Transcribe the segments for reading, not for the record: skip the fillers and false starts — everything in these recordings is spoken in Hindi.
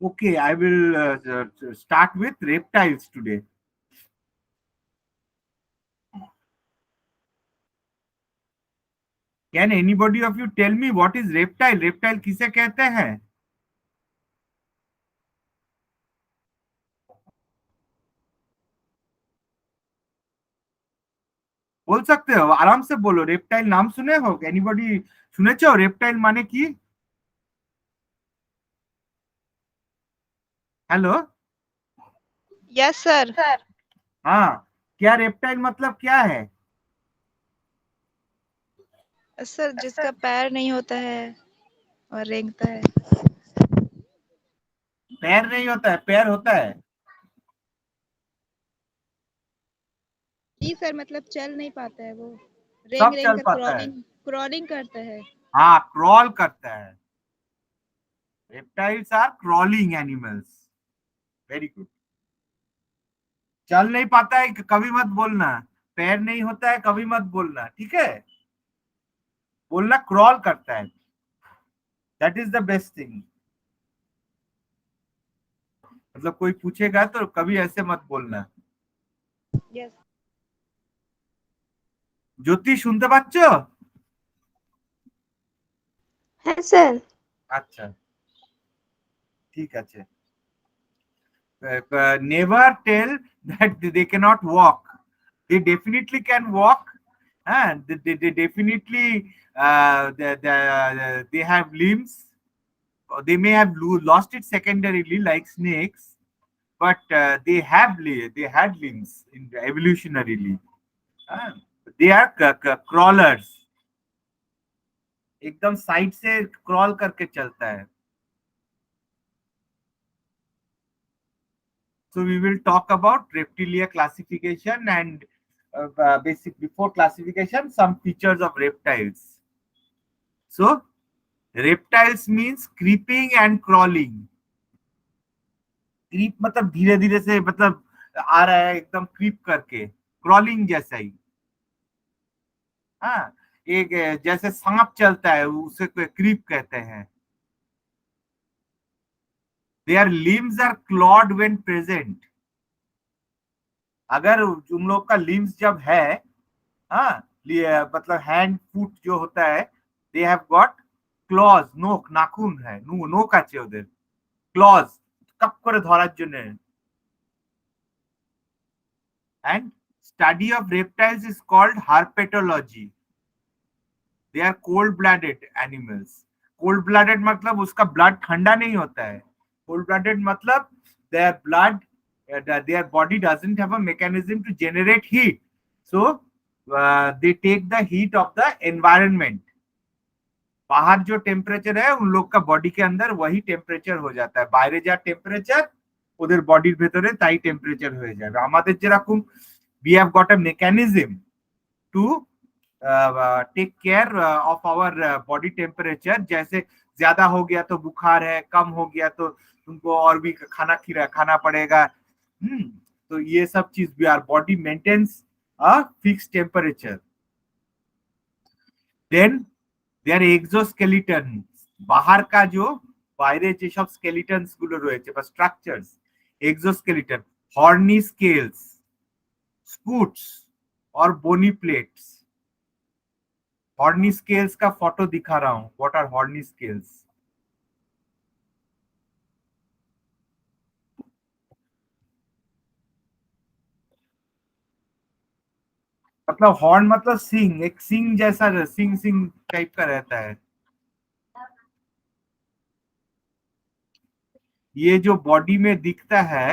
Okay, I will start with reptiles today. Can anybody of you tell me what is reptile? Reptile किसे कहते हैं? बोल सकते हो, आराम से बोलो। रेप्टाइल नाम सुने हो? एनीबॉडी सुने छो रेप्टाइल माने की? हेलो। Yes sir. हाँ, क्या रेप्टाइल मतलब क्या है? सर जिसका पैर नहीं होता है और रेंगता है। पैर नहीं होता है, पैर होता है। जी सर, मतलब चल नहीं पाता है वो। रेंग सब रेंग चल कर पाता है। क्रॉलिंग क्रॉलिंग करता है। हाँ, क्रॉल करता है। Reptiles are crawling animals. Very good. चल नहीं पाता है कभी मत बोलना। पैर नहीं होता है कभी मत बोलना, ठीक है? बोलना क्रॉल करता है। That is the best thing. मतलब कोई पूछेगा तो कभी ऐसे मत बोलना। यस। জ্যোতি শুনতে পাচ্ছ? হ্যাঁ স্যার। আচ্ছা, ঠিক আছে। Never tell that they cannot walk. They definitely can walk, and they definitely they have limbs. They may have lost it secondarily like snakes, but they had limbs in evolutionarily. हाँ, they are crawlers. एकदम साइड से क्रॉल करके चलता है। So we will talk about reptilia classification and basic before classification some features of reptiles. So reptiles means creeping and crawling. Creep मतलब धीरे धीरे से, मतलब आ रहा है एकदम क्रीप करके, क्रॉलिंग जैसा ही। हाँ, एक जैसे सांप चलता है उसे क्रीप कहते हैं। Their limbs are clawed when present. अगर तुम लोग का लिम्स जब है, हाँ, मतलब हैंड फुट जो होता है, दे हैव गॉट ক্লজ, নোক, নাখুন, হ্যাঁ, নোক আছে ওদের। ক্লজ, কাপ করে ধরার জন্য। And study of reptiles is called herpetology. They are cold blooded animals. Cold blooded मतलब उसका ब्लड ठंडा नहीं होता है। कोल्ड ब्लडेड मतलब their blood, their body doesn't have a mechanism to generate heat, so they take the heat of the environment। बाहर जो टेम्পারেচার है उन लोग का बॉडी के अंदर वही টেম্পারেচার हो जाता है। বাইরে যা টেম্পারেচার ওদের বডির ভেতরে তাই টেম্পারেচার হয়ে যাবে। আমাদের যেরকম we have got a mechanism to take care of our body temperature. जैसे ज्यादा हो गया तो बुखार है, कम हो गया तो तुमको और भी खाना खीरा खाना पड़ेगा। तो ये सब चीज भी our body maintains a fixed temperature. Then there exoskeleton, बाहर का जो বাইরে যেসব স্কেলিটনস গুলো রয়েছে বা structures, exoskeleton, horny scales, scutes और बोनी प्लेट्स। हॉर्नी स्केल्स का फोटो दिखा रहा हूं। What are horny scales? मतलब हॉर्न मतलब सिंग, एक सिंग जैसा, सिंग सिंग टाइप का रहता है। ये जो बॉडी में दिखता है,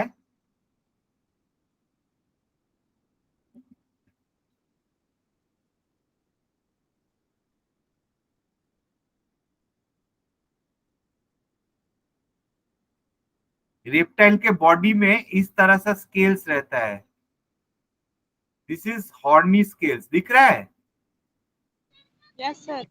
रेप्टाइल के बॉडी में इस तरह सा स्केल्स रहता है। दिस इज हॉर्नी स्केल्स, दिख रहा है? Yes sir.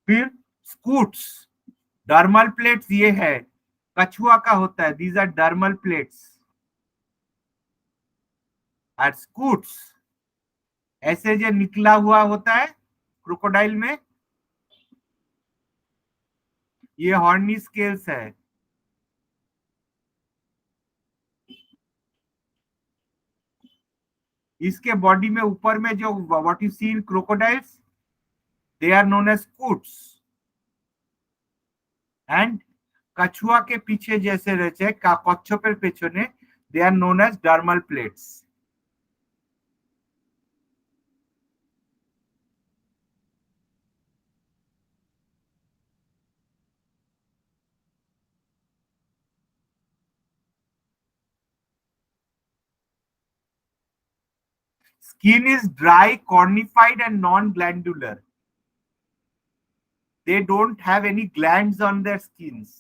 फिर स्कूट्स, डर्मल प्लेट्स ये है, कछुआ का होता है, दीज आर डर्मल प्लेट्स। और स्कूट्स ऐसे जो निकला हुआ होता है क्रोकोडाइल में, ये हॉर्नी स्केल्स है। इसके बॉडी में ऊपर में जो what you see in crocodiles, they are known as scutes. And कछुआ के पीछे जैसे रहते हैं कच्छपेर पेछने, they are known as dermal plates. Skin is dry, cornified, and non-glandular. They don't have any glands on their skins.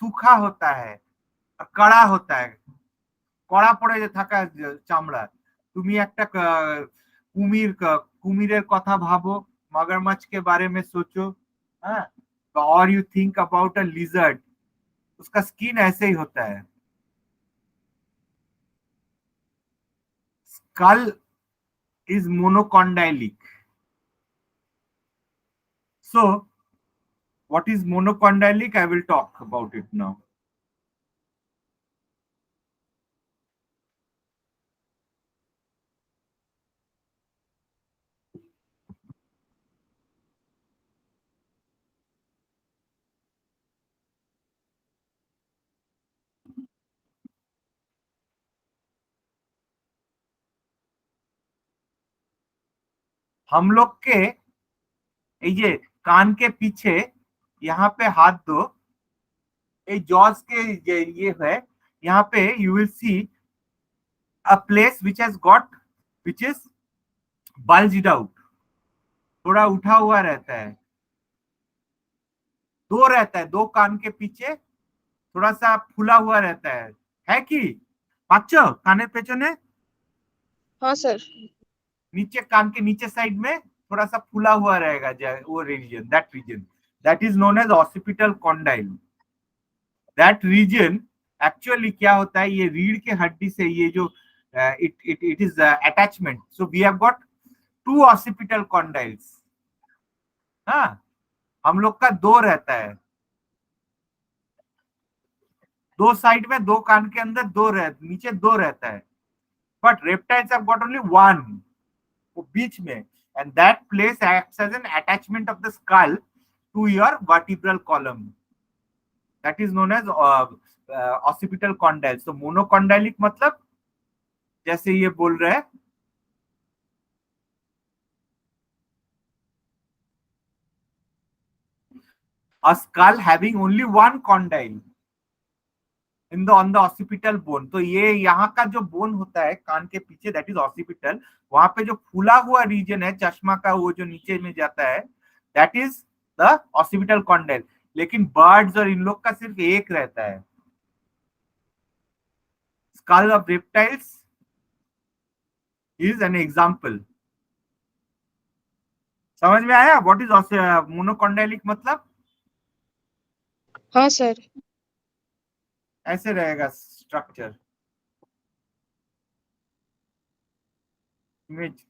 सूखा होता है, कड़ा होता है, কড়া পড়ে যে থাকা চামড়া। তুমি একটা কুমিরের কথা ভাবো, मगरमच्छ के बारे में सोचो, हाँ, और you think about a lizard, उसका स्किन ऐसे ही होता है। Skull is monocondylic. So, what is monocondylic? I will talk about it now. हम लोग के ये कान के पीछे यहाँ पे हाथ दो, ये जॉज के ये है, यहाँ पे you will see a place which has got, which is bulged out, थोड़ा उठा हुआ रहता है, दो रहता है, दो कान के पीछे थोड़ा सा फूला हुआ रहता है कि पाচ্ছ काने पेছনে? हाँ सर। नीचे कान के नीचे साइड में थोड़ा सा फूला हुआ रहेगा वो region, that is known as occipital condyle. That region actually क्या होता है, ये रीढ़ के हड्डी से ये जो it is attachment, so we have got two occipital condyles. हाँ, हम लोग का दो रहता है, दो साइड में, दो कान के अंदर दो नीचे दो रहता है, but reptiles have got only one, वो बीच में, and that place acts as an attachment of the skull to your vertebral column, that is known as occipital condyle. तो मोनोकॉन्डाइलिक मतलब जैसे ये बोल रहे हैं, a skull having only one condyle in the on the occipital bone। तो ये यहाँ का जो बोन होता है कान के पीछे, दैट इज ऑसिपिटल, वहां पे जो फूला हुआ रीजन है चश्मा का, वो जो नीचे में जाता है, that is the occipital condyle. लेकिन बर्ड्स और इन लोग का सिर्फ एक रहता है। Skull of reptiles is an example. समझ में आया व्हाट इज मोनोकॉन्डाइलिक मतलब? हाँ सर। ऐसे रहेगा स्ट्रक्चर। इमेज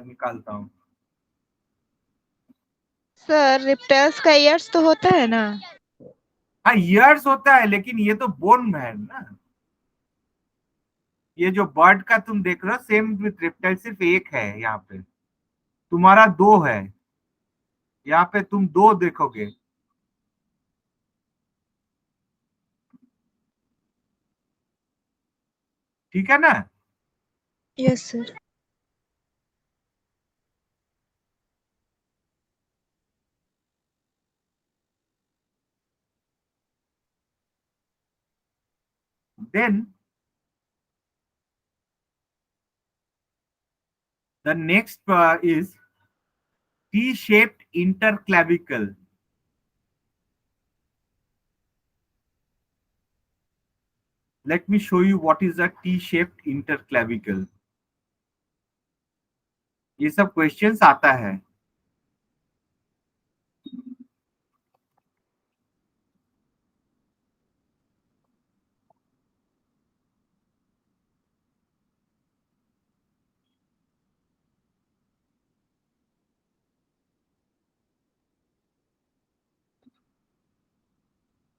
निकालता हूँ। सर रिप्टाइल्स का ईयर्स तो होता है ना? हाँ, ईयर्स होता है, लेकिन ये तो बोन में है ना। ये जो बर्ड का तुम देख रहे हो सेम विथ रेप्टाइल, सिर्फ एक है यहाँ पे, तुम्हारा दो है, यहाँ पे तुम दो देखोगे। ठीक है ना? Yes sir. Then the next is T-shaped interclavicle. Let me show you what is a T-shaped interclavicle. ये सब क्वेश्चंस आता है।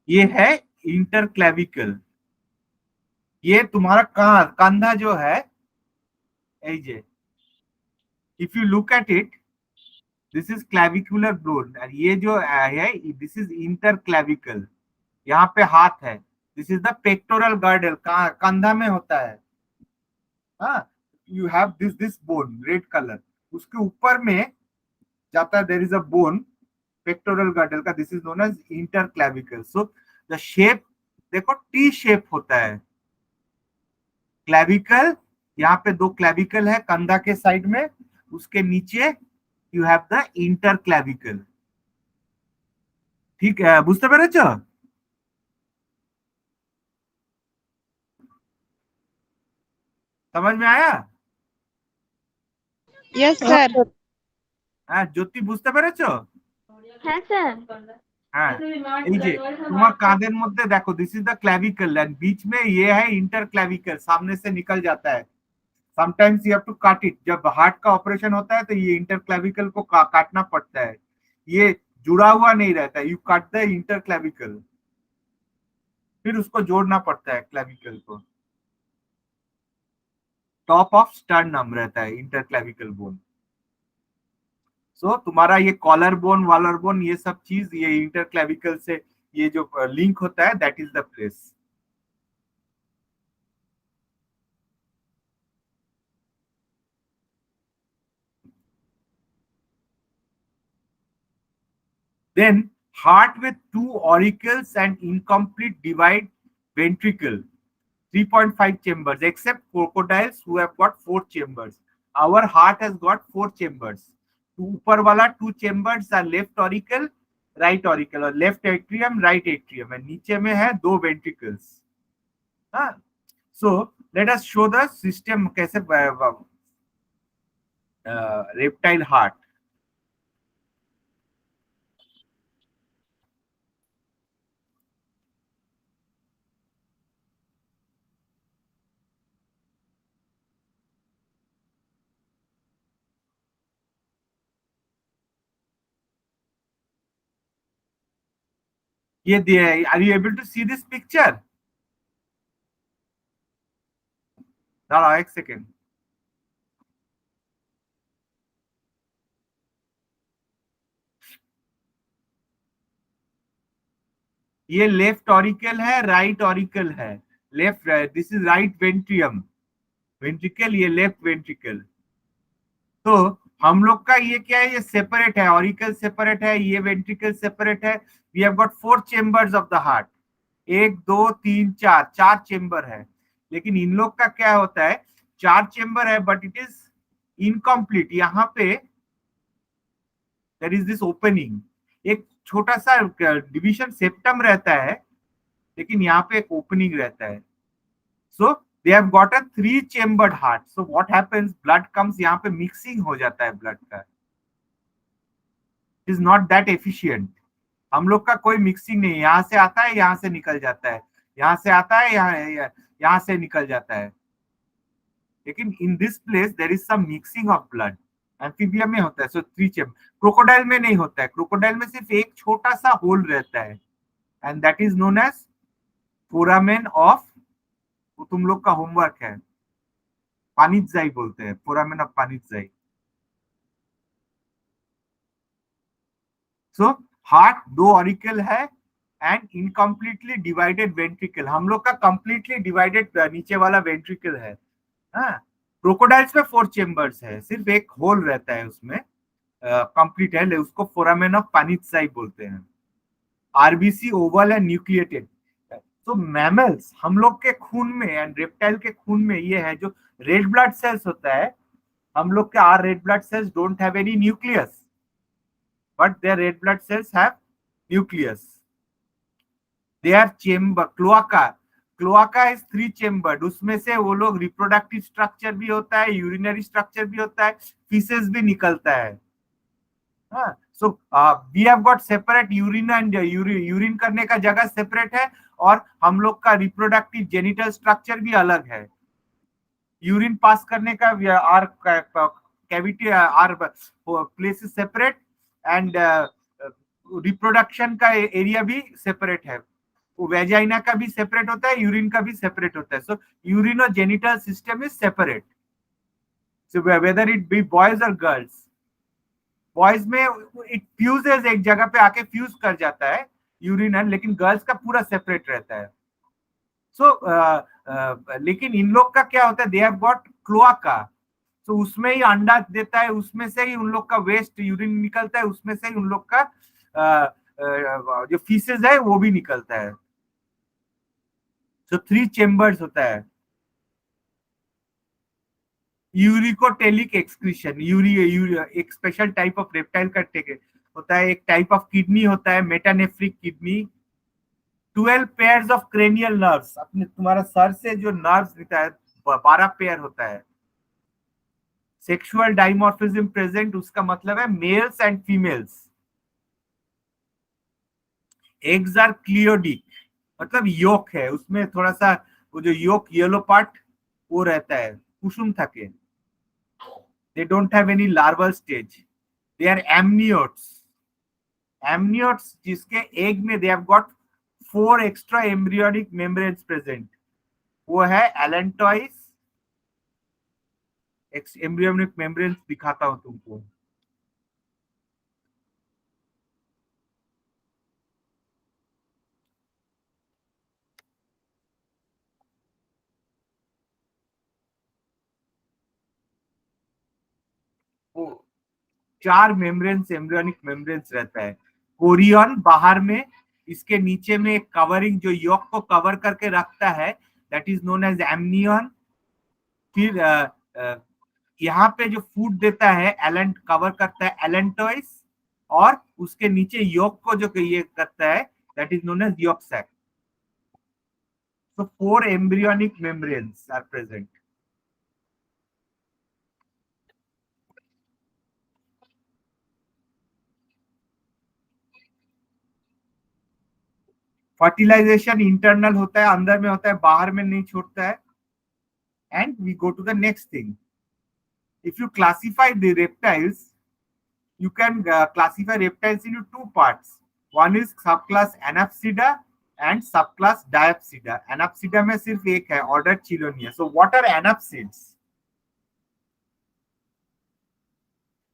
ये है इंटरक्लेविकल। ये तुम्हारा कंधा जो है, if you look at it, this is clavicular bone, और ये जो है दिस इज इंटरक्लेविकल। यहाँ पे हाथ है, this is the pectoral girdle, कंधा में होता है। हाँ, you have this bone red colour, उसके ऊपर में जाता है, there is a bone pectoral girdle का, this is known as interclavicle. So the shape देखो टी शेप होता है। क्लेविकल, यहाँ पे दो क्लेविकल है कंधा के साइड में, उसके नीचे यू हैव द इंटरक्लेविकल। ठीक है, বুঝতে পেরেছো? समझ में आया? Yes sir. হ্যাঁ, জ্যোতি বুঝতে পেরেছো? হ্যাঁ স্যার। হ্যাঁ, এই যে তোমার কাঁধের মধ্যে দেখো, this is the clavicle, and बीच में ये है इंटरक्लेविकल, सामने से निकल जाता है। समटाइम्स यू हैव टू काट इट, जब हार्ट का ऑपरेशन होता है तो ये इंटरक्लेविकल को काटना पड़ता है, ये जुड़ा हुआ नहीं रहता है, यू कट द इंटरक्लेविकल, फिर उसको जोड़ना पड़ता है क्लेविकल को। टॉप ऑफ स्टर्नम रहता है इंटरक्लेविकल बोन। सो तुम्हारा ये कॉलर बोन वालर बोन ये सब चीज ये इंटरक्लेविकल से ये जो लिंक होता है, that is the place. Then heart with two auricles and incomplete divide ventricle, 3.5 chambers, except crocodiles who have got 4 chambers. Our heart has got 4 chambers. ऊपर वाला 2 chambers are left auricle, right auricle, और left atrium, right atrium, and नीचे में है 2 ventricles. हाँ, so let us show the system कैसे reptile heart. ये are you able to see this picture? दाঁড়াও एक सेकेंड। ये लेफ्ट ऑरिकल है, राइट ऑरिकल है, left, this is right ventrium ventricle, ये लेफ्ट वेंट्रिकल। तो हम लोग का ये क्या है, ये सेपरेट है, ऑरिकल सेपरेट है, ये वेंट्रिकल सेपरेट है। We have got 4 chambers of the heart, 1 2 3 4, 4 chamber है। लेकिन इन लोग का क्या होता है, 4 चेम्बर है बट इट इज इनकम्प्लीट। यहाँ पे देयर इज दिस ओपनिंग, एक छोटा सा डिवीजन सेप्टम रहता है, लेकिन यहाँ पे एक ओपनिंग रहता है। सो they have got a 3 chambered heart. So what happens, blood comes, यहाँ पे मिक्सिंग हो जाता है ब्लड का, इज नॉट दैट एफिशिएंट। हम लोग का कोई मिक्सिंग नहीं है, यहाँ से आता है यहाँ से निकल जाता है, यहाँ से आता है यहाँ से निकल जाता है। लेकिन in this place there is some mixing of blood, amphibian में होता है। सो 3 चेम्बर, क्रोकोडाइल में नहीं होता है, क्रोकोडाइल में सिर्फ एक छोटा सा होल रहता है, and that is known as foramen of, वो तुम लोग का होमवर्क है, पानितजाई बोलते हैं, foramen of Panizza. So heart 2 auricle है एंड इनकम्प्लीटली डिवाइडेड वेंट्रिकल, हम लोग का कंप्लीटली डिवाइडेड नीचे वाला वेंट्रिकल है। हाँ, क्रोकोडाइल्स में 4 चेम्बर्स है, सिर्फ एक होल रहता है उसमें, कंप्लीट है, उसको फोरामेन ऑफ पानितजाई बोलते हैं। RBC Oval and nucleated. तो मैमल्स, हम लोग के खून में एंड रेप्टाइल के खून में ये है, जो रेड ब्लड सेल्स होता है, हम लोग के our red blood cells don't have any nucleus, but their red blood cells have nucleus. They are chamber, cloaca is 3 chambered, उसमें से वो लोग रिप्रोडक्टिव स्ट्रक्चर भी होता है, यूरिनरी स्ट्रक्चर भी होता है, फीसेस भी निकलता है। So we have got separate urine and urine करने का जगह सेपरेट है, और हम लोग का रिप्रोडक्टिव जेनिटल स्ट्रक्चर भी अलग है। यूरिन पास करने का or cavity or place separate, and reproduction का एरिया भी सेपरेट है। वो वेजाइना का भी सेपरेट होता है, यूरिन का भी सेपरेट होता है. सो यूरिन और genital system is separate. So whether it be boys और गर्ल्स, बॉयज में इट फ्यूजेस, एक जगह पे आके फ्यूज कर जाता है यूरिन, लेकिन गर्ल्स का पूरा सेपरेट रहता है. सो लेकिन इन लोग का क्या होता है, दे हैव गॉट क्लोआका. तो उसमें ही अंडा देता है, उसमें से ही उन लोग का वेस्ट यूरिन निकलता है, उसमें से ही उन लोग का जो फीसेस है वो भी निकलता है. तो 3 चेम्बर्स होता है. यूरिकोटेलिक एक्सक्रीशन, एक स्पेशल टाइप ऑफ रेप्टाइल का होता है. एक टाइप ऑफ किडनी होता है, metanephric kidney. 12 pairs of cranial nerves, अपने तुम्हारा सर से जो नर्व्स होता है 12 पेयर होता है. सेक्सुअल डाइमॉर्फिज्म प्रेजेंट, उसका मतलब है males and females. Eggs are cleidoic, मतलब योक है उसमें थोड़ा सा, वो जो योक येलो पार्ट वो रहता है, कुसुम থাকে. They don't have any larval stage. They are amniotes. Amniotes जिसके एग में they have got 4 extra embryonic membranes present. वो है allantois. Embryonic membranes दिखाता हूं तुमको. वो 4 मेम्ब्रेन्स, एम्ब्रियोनिक मेम्ब्रेन्स रहता है. कोरियन बाहर में, इसके नीचे में एक कवरिंग जो यॉक को कवर करके रखता है, that is known as amnion. फिर यहाँ पे जो फूड देता है, एलेंट कवर करता है एलेंटोइस, और उसके नीचे यॉक को जो ये करता है, that is known as yolk sac. So 4 embryonic membranes are present. Fertilisation internal होता है, अंदर में होता है, बाहर में नहीं छोड़ता है. And we go to the next thing. If you classify the reptiles, you can classify reptiles into 2 parts. One is subclass Anapsida and subclass Diapsida. Anapsida में सिर्फ एक है, order Chelonia. So what are anapsids?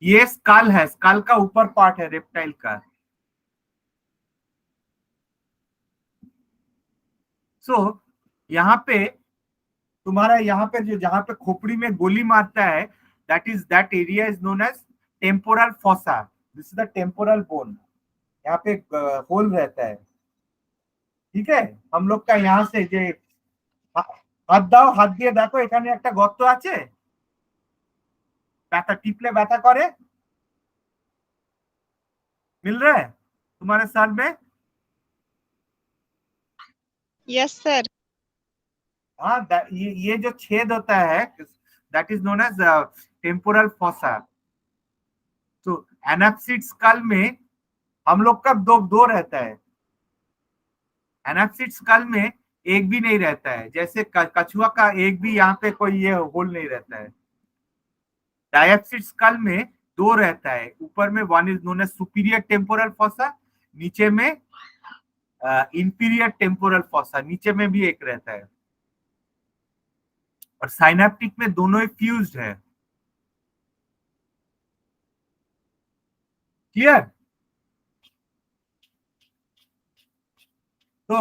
ये स्कल है, स्कल का ऊपर पार्ट है रेप्टाइल का. So यहाँ पे तुम्हारा, यहाँ पे जो जहां पे खोपड़ी में गोली मारता है, that area is known as temporal fossa. This is the temporal bone. यहाँ पे होल रहता है. ठीक है, हम लोग का यहाँ से যে হাত দাও, হাত দিয়ে দেখো এখানে একটা গর্ত আছে, ব্যথা টিপলে ব্যথা করে, मिल रहा है तुम्हारे सर में? Yes sir. हाँ, ये जो छेद होता है, that is known as temporal fossa. तो एनाप्सिड स्कल में हम लोग का दो रहता है. एनाप्सिड स्कल में एक भी नहीं रहता है, जैसे कछुआ का एक भी यहाँ पे कोई ये होल नहीं रहता है. डायप्सिड स्कल में 2 रहता है. ऊपर में one is known as superior temporal fossa, नीचे में इंफीरियर टेम्पोरल फॉसा, नीचे में भी एक रहता है. और साइनेप्टिक में दोनों ही फ्यूज्ड है. क्लियर? तो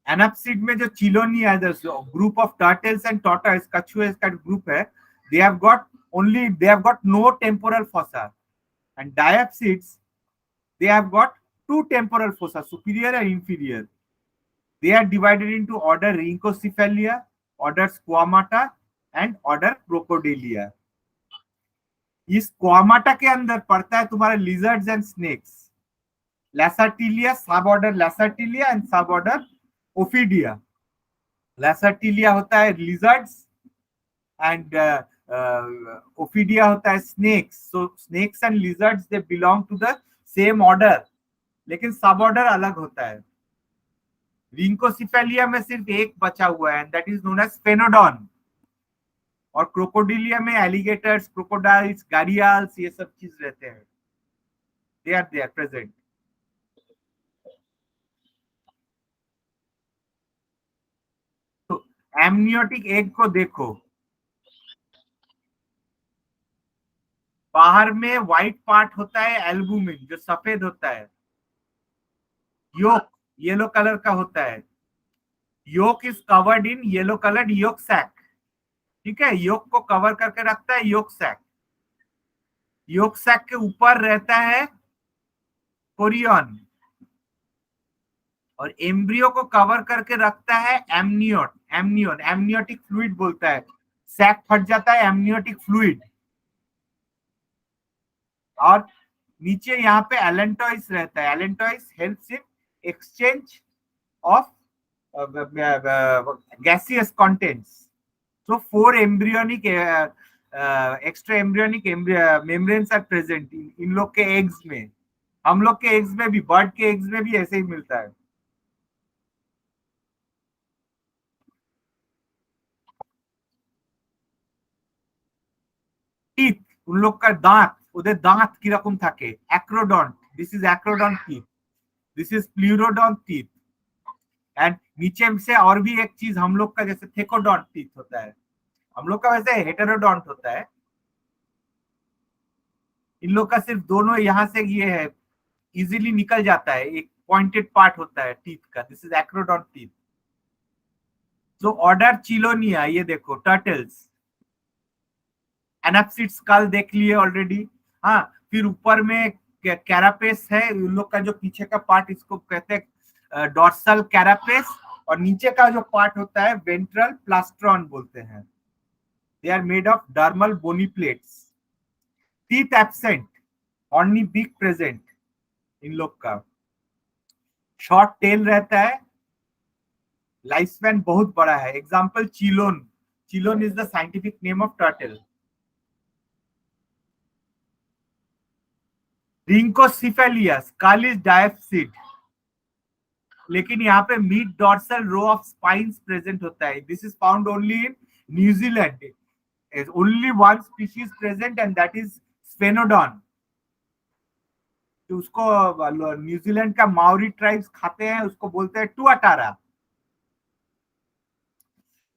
एनाप्सिड में जो चिलोनिया, group of turtles and tortoise, कछुए का ग्रुप है, they have got no temporal fossa. And diapsids, they have got 2 temporal fossa, superior and inferior. They are divided into order Rhynchocephalia, order Squamata and order Crocodilia. इस Squamata के अंदर पड़ता है तुम्हारा lizards and snakes, Lacertilia, suborder Lacertilia and suborder Ophidia. Lacertilia होता है lizards and Ophidia होता है snakes. So snakes and lizards, they belong to the same order, लेकिन सब ऑर्डर अलग होता है. रिंकोसिफेलिया में सिर्फ एक बचा हुआ है, that is known as sphenodon. और क्रोकोडिलिया में एलिगेटर्स, क्रोकोडाइल्स, गारियाल्स, ये सब चीज रहते हैं. They are present. Amniotic egg को देखो, बाहर में व्हाइट पार्ट होता है एल्बुमिन, जो सफेद होता है। योक येलो कलर का होता है। Yolk is covered in yellow coloured yolk sac. ठीक है, योक को कवर करके रखता है योक सैक। योक सैक के ऊपर रहता है कोरियन, और एम्ब्रियो को कवर करके रखता है एमनियोन, एमनियोटिक फ्लूइड बोलता है। सैक फट जाता है, एमनियोटिक फ्लूइड। और नीचे यहाँ पे एलेंटोइस रहता है। Allantois helps in exchange of gaseous contents. So four embryonic extra embryonic membranes are present इन लोग के एग्स में। हम लोग के एग्स में भी, बर्ड के एग्स में भी ऐसे ही मिलता है। टीथ, उन लोग का दांत, उधर दांत किरकम থাকে, acrodont. This is acrodont teeth, this is pleurodont teeth. And नीचे से और भी एक चीज हम लोग का जैसे थेकोडोंट टीथ होता है, हम लोग का वैसे हेटेरोडोंट होता है। इन लोग का सिर्फ दोनों यहाँ से ये है, इजीली निकल जाता है, एक पॉइंटेड पार्ट होता है टीथ का। This is acrodont teeth. जो ऑर्डर चिलोनिया, ये देखो टर्टल्स। एनाप्सिड स्कल देख लिए ऑलरेडी। हाँ, फिर ऊपर में कैरापेस है, उन लोग का जो पीछे का पार्ट, इसको कहते हैं डॉर्सल कैरापेस। और नीचे का जो पार्ट होता है वेंट्रल प्लास्ट्रॉन बोलते हैं। They are made of dermal bony plates. Teeth absent, horny beak present इन लोग का। शॉर्ट टेल रहता है, लाइफ स्पैन बहुत बड़ा है। Example chelone, chelone is the scientific name of turtle. Rhynchocephalians, skull is diapsid, लेकिन यहाँ पे mid dorsal row of spines present होता है। This is found only in New Zealand. Only one species present and that is sphenodon. तो उसको न्यूजीलैंड का माओरी ट्राइब्स खाते हैं, उसको बोलते हैं टुआटारा।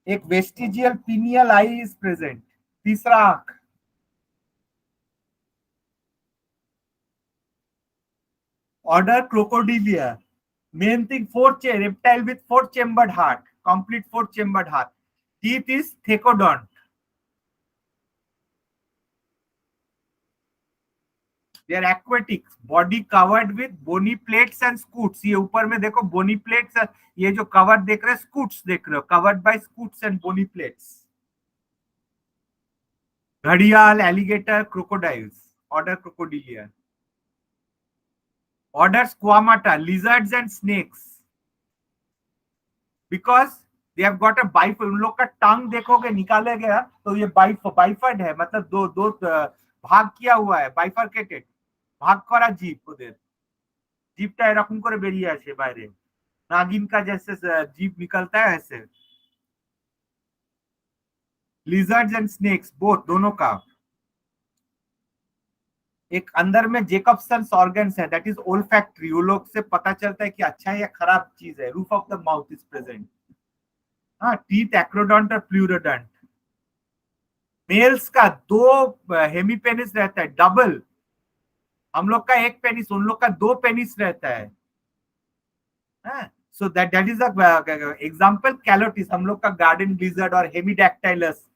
एक vestigial pineal I is present, तीसरा आंख। Order Crocodilia. Main thing, reptile with four chambered heart, complete four chambered heart. Teeth is thecodont. They are aquatic, body covered with bony plates and scutes. ये ऊपर में देखो bony plates, ये जो कवर देख रहे हैं scutes देख रहे हो, covered by scutes and bony plates. घड़ियाल, alligator, crocodiles, order Crocodilia. Order Squamata, lizards and snakes. Because they have got a bifid, उन लोग का टंग देखोगे निकाले गया तो ये बाइफर्ड है, मतलब दो दो भाग किया हुआ है, बाइफर्केटेड, भाग करा जीप। ওদের जीपটা এরকম করে বেরিয়ে আসে বাইরে, नागिन का जैसे जीप निकलता है ऐसे। लिजर्ड्स एंड स्नेक्स बोथ, दोनों का। एक अंदर में जेकब्सन्स ऑर्गन्स है, दैट इज ओल्फैक्टरी। वो लोग से पता चलता है कि अच्छा है या खराब चीज है। Roof of the mouth is present. हाँ, टीथ एक्रोडोंट और प्लूरोडोंट। मेल्स का दो हेमीपेनिस रहता है, डबल। हम लोग का एक पेनिस, उन लोग का दो पेनिस रहता है। सो दैट इज एग्जांपल कैलोटिस, हम लोग का गार्डन लिजर्ड और हेमीडैक्टाइलस।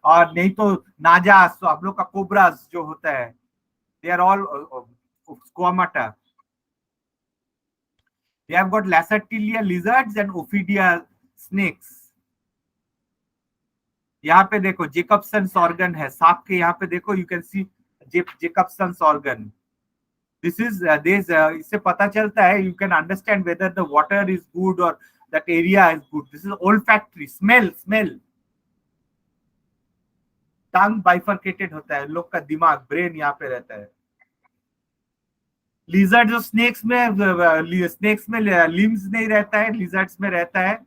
और नहीं तो नाजास, तो हम लोग का कोबरास जो होता है, they are all squamata. They have got Lacertilia lizards and Ophidia snakes. यहाँ पे देखो जेकब्सन्स ऑर्गन है सांप के, यहाँ पे देखो you can see Jacobson's organ. This is this, इससे पता चलता है, you can understand whether the water is good और that area is good. This is olfactory, smell. Tongue bifurcated होता है, लोग का दिमाग, ब्रेन यहाँ पे रहता है। लिजर्ड जो स्नेक्स में लिम्स नहीं रहता है, लिजर्ड्स में रहता है।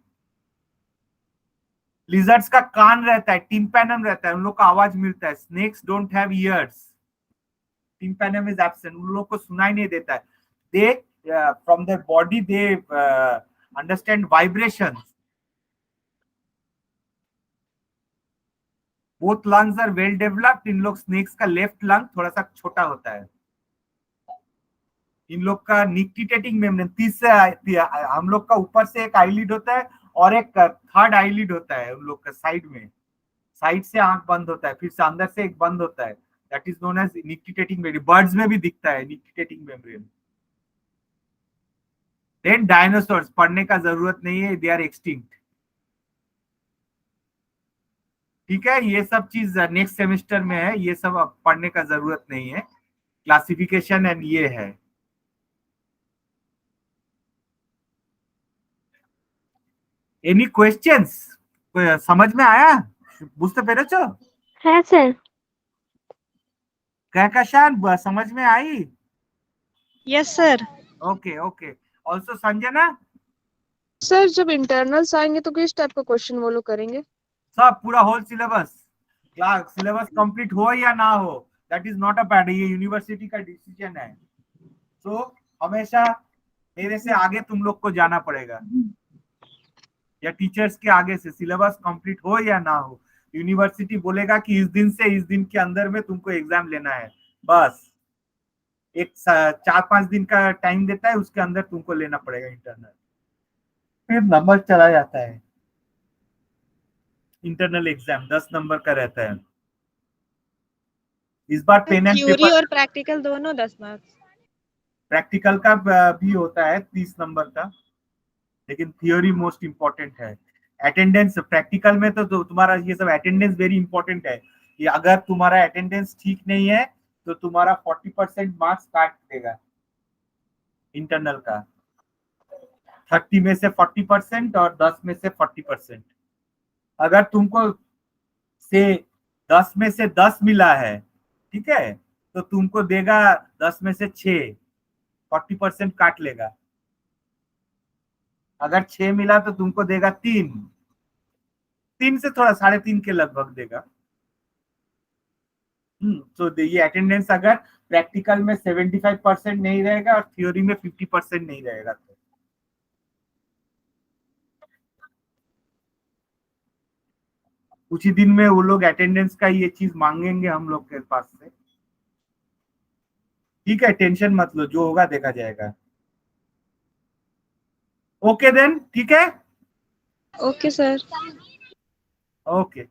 लिजर्ड्स का कान रहता है, टिम्पैनम रहता है, उन लोग का आवाज मिलता है। Snakes don't have ears, tympanum is absent, उन लोग को सुनाई नहीं देता है। They from their body they understand vibrations. Both lungs are well developed. इन लोग स्नेक्स का लेफ्ट लंग थोड़ा सा छोटा होता है। इन लोग का निक्टिटेटिंग मेम्ब्रेन हम लोग का ऊपर से एक आईलिड होता है और एक थर्ड आईलिड होता है उन लोग का साइड में। साइड से आंख बंद होता है, फिर से अंदर से एक बंद होता है। That is known as nictitating membrane. Birds में भी दिखता है निक्टिटेटिंग मेम्ब्रेन। देन डायनासोर्स पढ़ने का जरूरत नहीं है, दे आर एक्सटिंक्ट। ठीक है, ये सब चीज नेक्स्ट सेमेस्टर में है, ये सब अब पढ़ने का जरूरत नहीं है। क्लासिफिकेशन एंड ये है। Any questions? समझ में आया? বুঝতে পেরেছো? है सर। कहकशान समझ में आई? Yes sir. Okay okay. Also Sanjana, sir जब इंटरनल्स आएंगे तो किस टाइप का क्वेश्चन वो लोग करेंगे? सब पूरा whole syllabus, class syllabus complete हो या ना हो, that is not a bad, ये यूनिवर्सिटी का डिसीजन है। तो हमेशा मेरे से आगे तुम लोग को जाना पड़ेगा या टीचर्स के आगे से, सिलेबस कंप्लीट हो या ना हो। यूनिवर्सिटी बोलेगा कि इस दिन से इस दिन के अंदर में तुमको एग्जाम लेना है, बस एक 4-5 दिन का टाइम देता है, उसके अंदर तुमको लेना पड़ेगा इंटरनल, फिर नंबर चला जाता है। इंटरनल एग्जाम 10 नंबर का रहता है। इस बार पेन एंड थ्योरी पेपर, और प्रैक्टिकल दोनों 10 मार्क्स। प्रैक्टिकल का भी होता है 30 नंबर का, लेकिन थियोरी मोस्ट इंपॉर्टेंट है। अटेंडेंस प्रैक्टिकल में तो तुम्हारा ये सब अटेंडेंस वेरी इंपॉर्टेंट है। ये अगर तुम्हारा अटेंडेंस ठीक नहीं है तो तुम्हारा 40% मार्क्स काट देगा इंटरनल का। 30 में से 40% और 10 में से 40%। अगर तुमको से 10 में से 10 मिला है, ठीक है, तो तुमको देगा 10 में से 6, 40% काट लेगा। अगर 6 मिला तो तुमको देगा 3 से थोड़ा 3.5 के लगभग देगा। तो ये अटेंडेंस अगर प्रैक्टिकल में 75% नहीं रहेगा और थ्योरी में 50% नहीं रहेगा तो कुछ ही दिन में वो लोग अटेंडेंस का ये चीज मांगेंगे हम लोग के पास से। ठीक है, टेंशन मत लो, जो होगा देखा जाएगा। ओके देन, ठीक है, ओके सर। ओके।